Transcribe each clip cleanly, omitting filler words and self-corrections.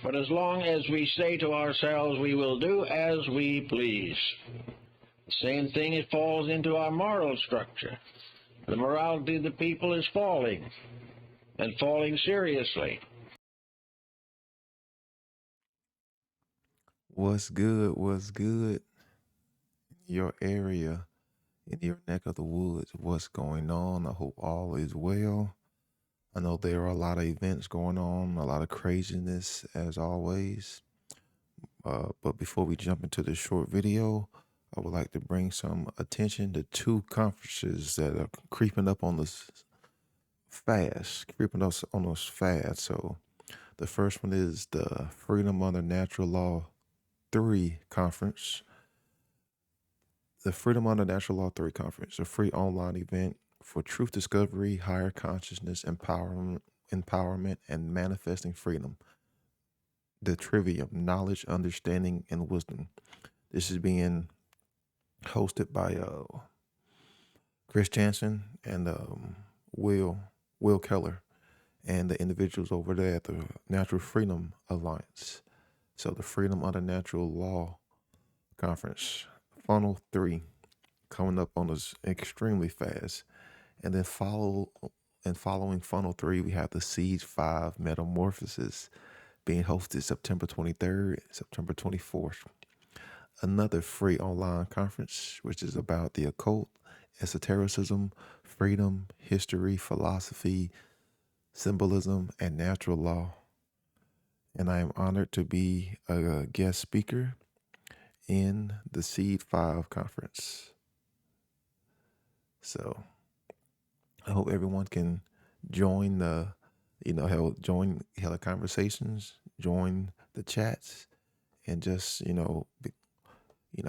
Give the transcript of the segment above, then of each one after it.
But as long as we say to ourselves we will do as we please, the same thing it falls into our moral structure. The morality of the people is falling, and falling seriously. What's good? What's good? Your area, in your neck of the woods, what's going on? I hope all is well. I know there are a lot of events going on, a lot of craziness as always. But before we jump into this short video, I would like to bring some attention to two conferences that are creeping up on us fast, So the first one is the Freedom Under Natural Law 3 conference. The Freedom Under Natural Law 3 conference, a free online event for truth discovery, higher consciousness, empowerment, and manifesting freedom. The trivium, knowledge, understanding, and wisdom. This is being hosted by Chris Jansen and Will Keller and the individuals over there at the Natural Freedom Alliance. So the Freedom Under Natural Law Conference, Funnel 3, coming up on us extremely fast. And then following Funnel 3, we have the Seed 5 Metamorphosis being hosted September 23rd, September 24th. Another free online conference, which is about the occult, esotericism, freedom, history, philosophy, symbolism, and natural law. And I am honored to be a guest speaker in the Seed 5 conference. So I hope everyone can join the, join the conversations, join the chats, and just,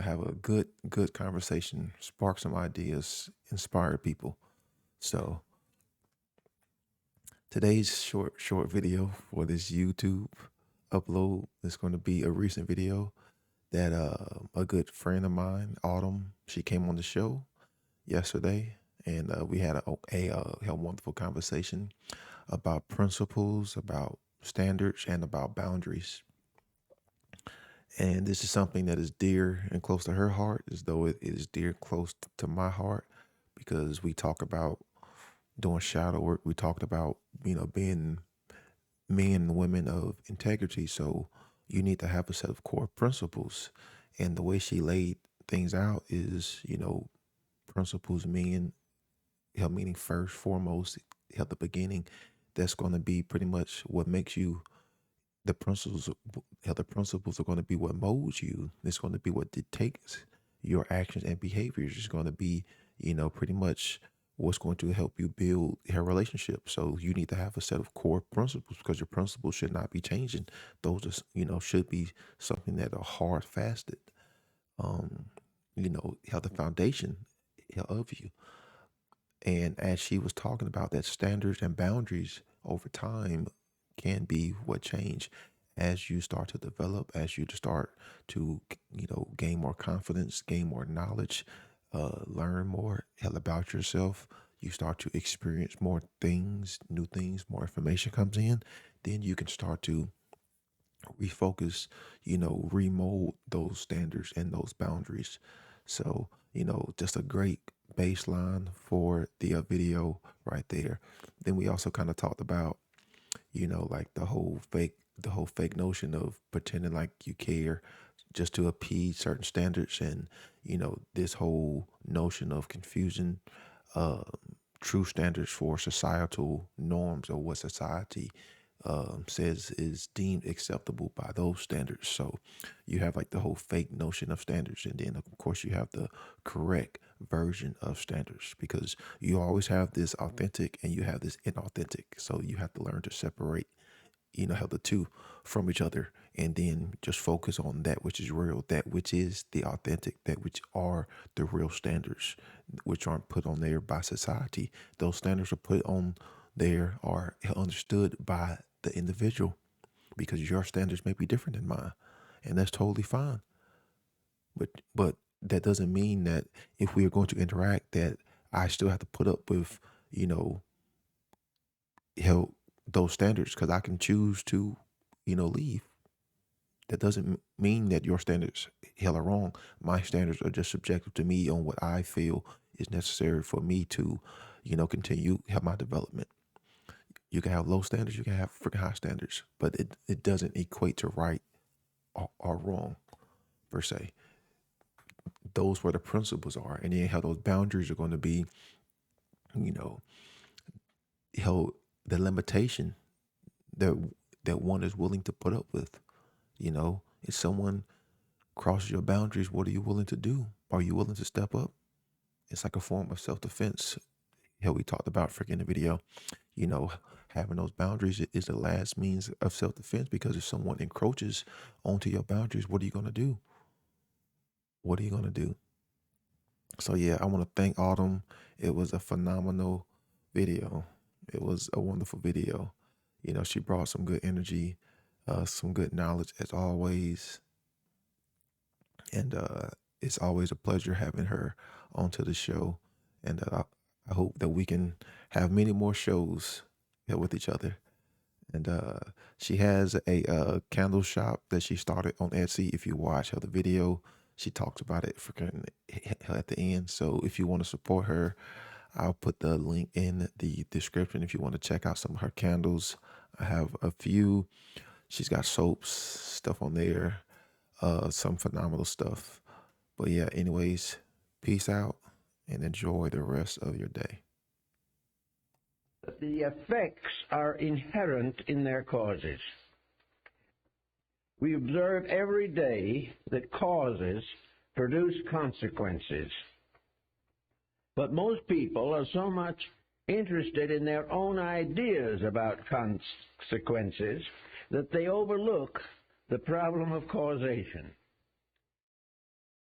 have a good conversation, spark some ideas, inspire people. So today's short video for this YouTube upload is going to be a recent video that a good friend of mine, Autumn, she came on the show yesterday, and we had a wonderful conversation about principles, about standards, and about boundaries. And this is something that is dear and close to her heart, as though it is dear and close to my heart, because we talk about doing shadow work. We talked about, being men and women of integrity. So you need to have a set of core principles. And the way she laid things out is, principles meaning first, foremost, the beginning. That's going to be pretty much what makes you. The principles are going to be what molds you. It's going to be what dictates your actions and behaviors. It's going to be, pretty much what's going to help you build a relationship. So you need to have a set of core principles, because your principles should not be changing. Those are, should be something that are hard fasted. Have the foundation of you. And as she was talking about that, standards and boundaries over time can be what change as you start to develop, as you start to, gain more confidence, gain more knowledge, learn more about yourself. You start to experience more things, new things, more information comes in. Then you can start to refocus, remold those standards and those boundaries. So, just a great baseline for the video right there. Then we also kind of talked about, like the whole fake notion of pretending like you care just to appease certain standards, and, this whole notion of confusion, uh, true standards for societal norms, or what society says is deemed acceptable by those standards. So you have like the whole fake notion of standards, and then of course you have the correct version of standards, because you always have this authentic and you have this inauthentic. So you have to learn to separate, how the two from each other, and then just focus on that which is real, that which is the authentic, that which are the real standards, which aren't put on there by society. Those standards are put on there, are understood by the individual, because your standards may be different than mine, and that's totally fine. But that doesn't mean that if we are going to interact, that I still have to put up with, you know, help those standards, because I can choose to, leave. That doesn't mean that your standards hell are wrong. My standards are just subjective to me on what I feel is necessary for me to, continue have my development. You can have low standards, you can have freaking high standards, but it doesn't equate to right or wrong per se. Those where the principles are, and then how those boundaries are going to be, you know, held the limitation that one is willing to put up with. If someone crosses your boundaries, what are you willing to do? Are you willing to step up? It's like a form of self-defense. Hell, we talked about freaking in the video. Having those boundaries is the last means of self-defense, because if someone encroaches onto your boundaries, what are you going to do? What are you going to do? So yeah, I want to thank Autumn. It was a phenomenal video. It was a wonderful video. She brought some good energy, some good knowledge as always. And it's always a pleasure having her onto the show. And I hope that we can have many more shows with each other. And she has a candle shop that she started on Etsy. If you watch her the video, she talks about it at the end. So if you want to support her, I'll put the link in the description if you want to check out some of her candles. I have a few. She's got soaps, stuff on there, some phenomenal stuff. But yeah, anyways, peace out and enjoy the rest of your day. The effects are inherent in their causes. We observe every day that causes produce consequences. But most people are so much interested in their own ideas about consequences that they overlook the problem of causation.